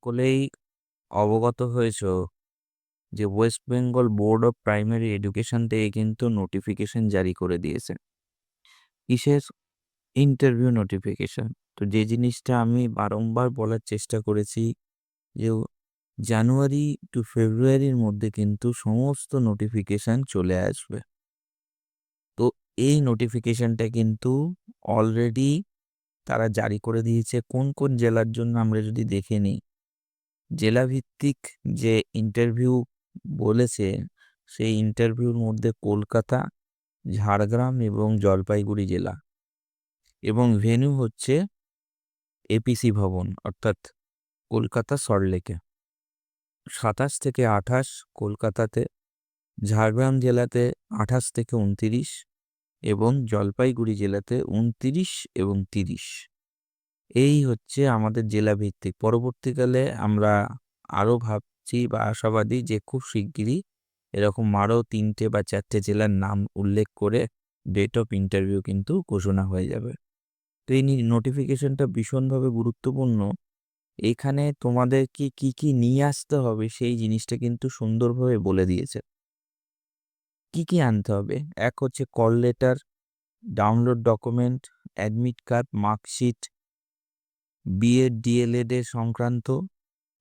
সকলেই অবগত হয়েছ যে West Bengal board of primary education থেকে কিন্তু নোটিফিকেশন জারি করে দিয়েছে। কিসের? Interview notification. তো যে জিনিসটা আমি বারংবার বলার চেষ্টা করেছি যে জানুয়ারি টু ফেব্রুয়ারির মধ্যে কিন্তু সমস্ত নোটিফিকেশন চলে আসবে। তো এই নোটিফিকেশনটা কিন্তু অলরেডি তারা জারি করে দিয়েছে। কোন কোন জেলার জন্য আমরা যদি দেখে নিই, জেলাভিত্তিক যে ইন্টারভিউ বলেছে, সেই ইন্টারভিউর মধ্যে কলকাতা, ঝাড়গ্রাম এবং জলপাইগুড়ি জেলা, এবং ভেন্যু হচ্ছে এপিসি ভবন অর্থাৎ কলকাতা সল্টলেকে। 27 থেকে 28 কলকাতাতে, ঝাড়গ্রাম জেলাতে 28 থেকে 29 এবং জলপাইগুড়ি জেলাতে 29 এবং 30। এই হচ্ছে আমাদের জেলা ভিত্তিক। পরবর্তীকালে আমরা আরও ভাবছি বা আশাবাদী যে খুব শিগগিরই এরকম আরও 3টে বা 4টে জেলার নাম উল্লেখ করে ডেট অফ ইন্টারভিউ কিন্তু ঘোষণা হয়ে যাবে। তো এই নোটিফিকেশনটা ভীষণভাবে গুরুত্বপূর্ণ। এখানে তোমাদেরকে কি নিয়ে আসতে হবে সেই জিনিসটা কিন্তু সুন্দরভাবে বলে দিয়েছে। কি আনতে হবে? এক হচ্ছে call letter, download document, admit card, marksheet, BEd DLEd এর সংক্রান্ত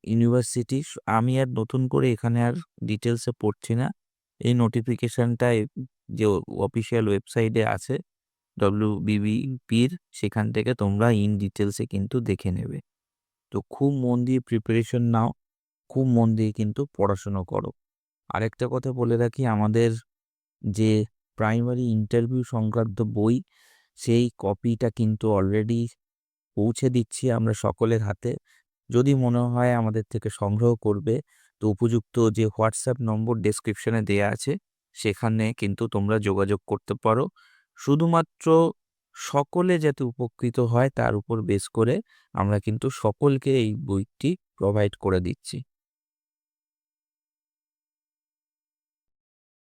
ইউনিভার্সিটি। আমি আর নতুন করে এখানে আর ডিটেলসে পড়ছি না। এই নোটিফিকেশনটা যে অফিসিয়াল ওয়েবসাইটে আছে WBBPর, সেখান থেকে তোমরা ইন ডিটেলসে কিন্তু দেখে নেবে। তো খুব মন দিয়ে প্রিপারেশন নাও, খুব মন দিয়ে কিন্তু পড়াশুনো করো। আরেকটা কথা বলে রাখি, আমাদের যে প্রাইমারি ইন্টারভিউ সংক্রান্ত বই, সেই কপিটা কিন্তু অলরেডি পৌঁছে দিচ্ছি আমরা সকলের হাতে। যদি মনে হয় আমাদের থেকে সংগ্রহ করবে, তো উপযুক্ত যে হোয়াটসঅ্যাপ নম্বর ডেসক্রিপশনে দেয়া আছে সেখানে কিন্তু তোমরা যোগাযোগ করতে পারো। শুধুমাত্র সকলে যাতে উপকৃত হয় তার উপর বেস করে আমরা কিন্তু সকলকে এই বইটি প্রোভাইড করে দিচ্ছি।